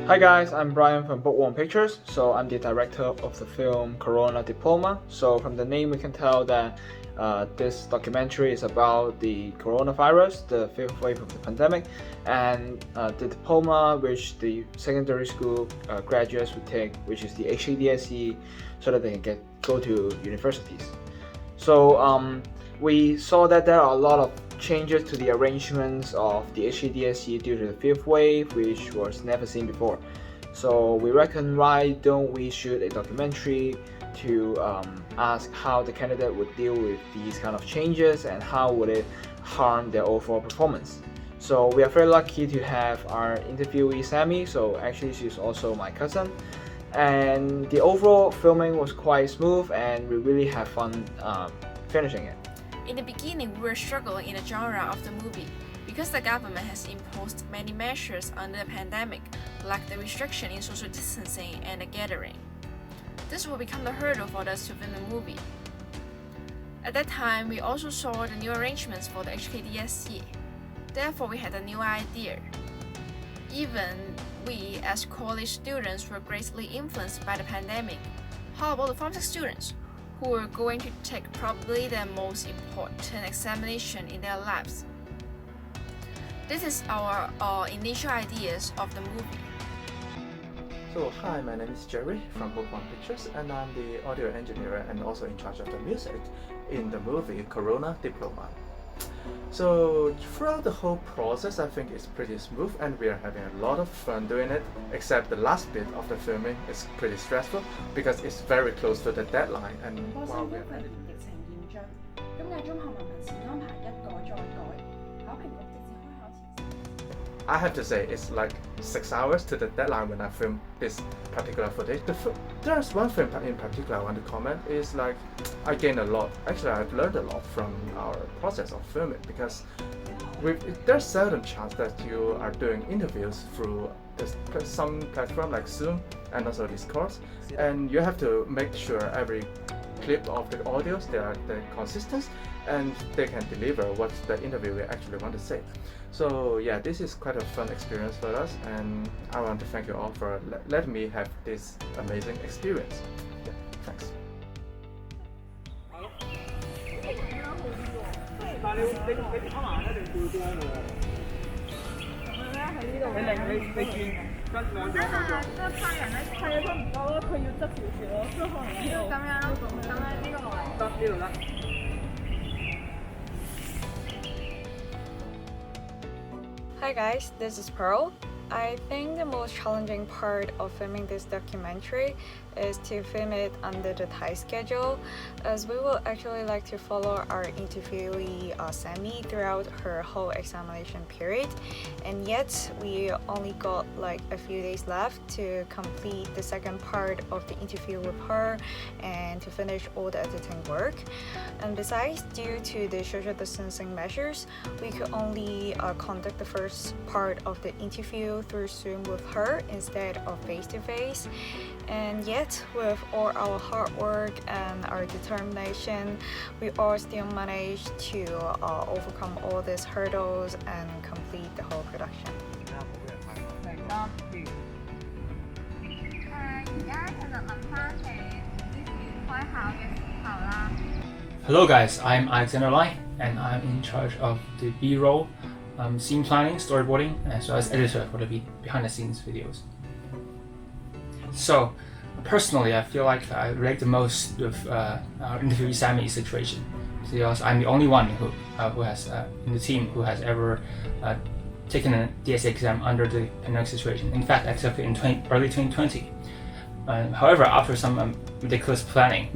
Hi guys, I'm Brian from Bookworm Pictures. So I'm the director of the film Corona Diploma. So from the name we can tell that this documentary is about the coronavirus, the fifth wave of the pandemic, and the diploma which the secondary school graduates would take, which is the HKDSE, so that they can go to universities. So we saw that there are a lot of changes to the arrangements of the HKDSE due to the fifth wave, which was never seen before. So we reckon, why don't we shoot a documentary to ask how the candidate would deal with these kind of changes and how would it harm their overall performance. So we are very lucky to have our interviewee Sammy. So actually she's also my cousin, and the overall filming was quite smooth and we really had fun finishing it. In the beginning, we were struggling in the genre of the movie because the government has imposed many measures under the pandemic, like the restriction in social distancing and the gathering. This will become the hurdle for us to film the movie. At that time, we also saw the new arrangements for the HKDSE. Therefore, we had a new idea. Even we, as college students, were greatly influenced by the pandemic. How about the Form 6 students, who are going to take probably the most important examination in their lives? This is our initial ideas of the movie. So hi, my name is Jerry from Bookworm Pictures, and I'm the audio engineer and also in charge of the music in the movie Corona Diploma. So throughout the whole process, I think it's pretty smooth and we are having a lot of fun doing it, except the last bit of the filming is pretty stressful because it's very close to the deadline and while we're editing. I have to say it's like 6 hours to the deadline when I film this particular footage. There's one thing in particular I want to comment is like I gained a lot. Actually, I've learned a lot from our process of filming because there's seldom chance that you are doing interviews through some platform like Zoom and also Discord, and you have to make sure every clip of the audios they're consistent and they can deliver what the interviewer actually want to say. So yeah, this is quite a fun experience for us, and I want to thank you all for letting me have this amazing experience. Yeah, thanks. Hi guys, this is Pearl. I think the most challenging part of filming this documentary is to film it under the tight schedule, as we will actually like to follow our interviewee Sammy throughout her whole examination period, and yet we only got like a few days left to complete the second part of the interview with her and to finish all the editing work. And besides, due to the social distancing measures, we could only conduct the first part of the interview through Zoom with her instead of face-to-face. And yet, with all our hard work and our determination, we all still managed to overcome all these hurdles and complete the whole production. Hello guys, I'm Alexander Lai and I'm in charge of the B-roll, scene planning, storyboarding, as well as editor for the behind the scenes videos. So personally, I feel like I relate the most with our interviewee Sammy's situation, because I'm the only one who has in the team who has ever taken a DSE exam under the pandemic situation. In fact, I took it in early 2020. However, after some meticulous planning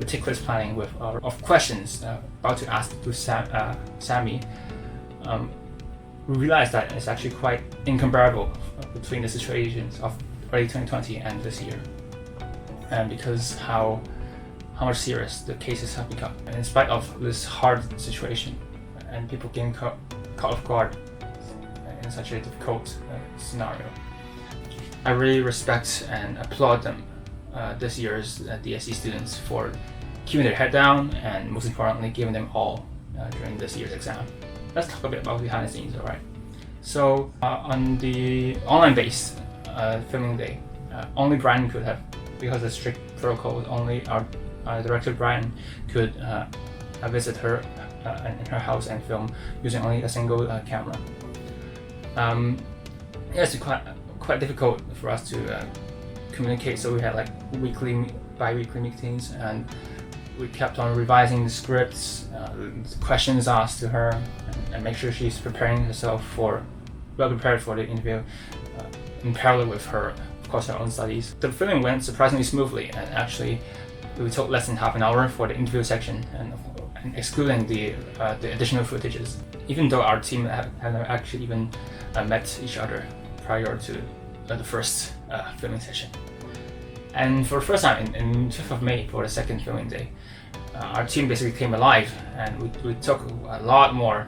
of questions about to ask to Sammy, we realized that it's actually quite incomparable between the situations of early 2020 and this year, and because how much serious the cases have become. And in spite of this hard situation and people getting caught off guard in such a difficult scenario, I really respect and applaud them, this year's DSE students, for keeping their head down and most importantly giving them all during this year's exam. Let's talk a bit about behind the scenes, alright? So on the online base, filming day. Only Brian could have, because of strict protocol, only our director Brian could visit her in her house and film using only a single camera. It's quite difficult for us to communicate, so we had like bi-weekly meetings, and we kept on revising the scripts, questions asked to her, and make sure she's preparing herself well prepared for the interview in parallel with her, of course, her own studies. The filming went surprisingly smoothly, and actually we took less than half an hour for the interview section, and excluding the additional footages. Even though our team had actually even met each other prior to the first filming session. And for the first time, in 5th of May, for the second filming day, our team basically came alive, and we took a lot more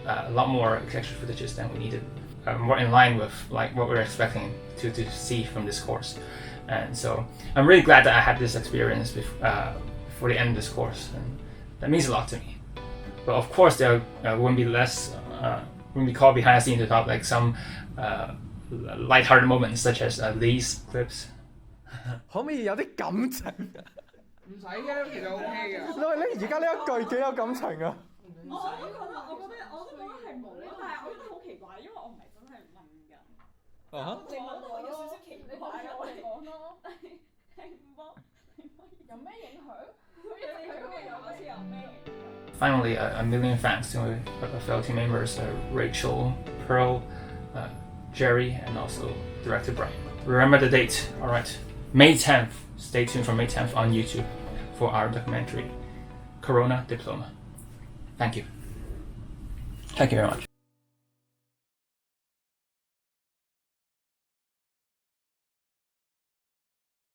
extra footages than we needed, more in line with like what we were expecting to see from this course. And so I'm really glad that I had this experience before the end of this course, and that means a lot to me. But of course, there wouldn't be called behind the scenes to talk like some light-hearted moments, such as these clips. 可唔可以有啲感情？唔使嘅，其實 OK 嘅。因為你而家呢一句幾有感情啊！我都覺得係冇，但係我覺得好奇怪，因為我唔係真係問㗎。你問我有少少奇怪啊！我哋講咯，係唔幫有咩影響？好似有咩影響 Finally, a million thanks to my fellow team members, Rachel, Pearl, Jerry, and also director Brian. Remember the date, alright? May 10th. Stay tuned for May 10th on YouTube for our documentary, Corona Diploma. Thank you. Thank you very much.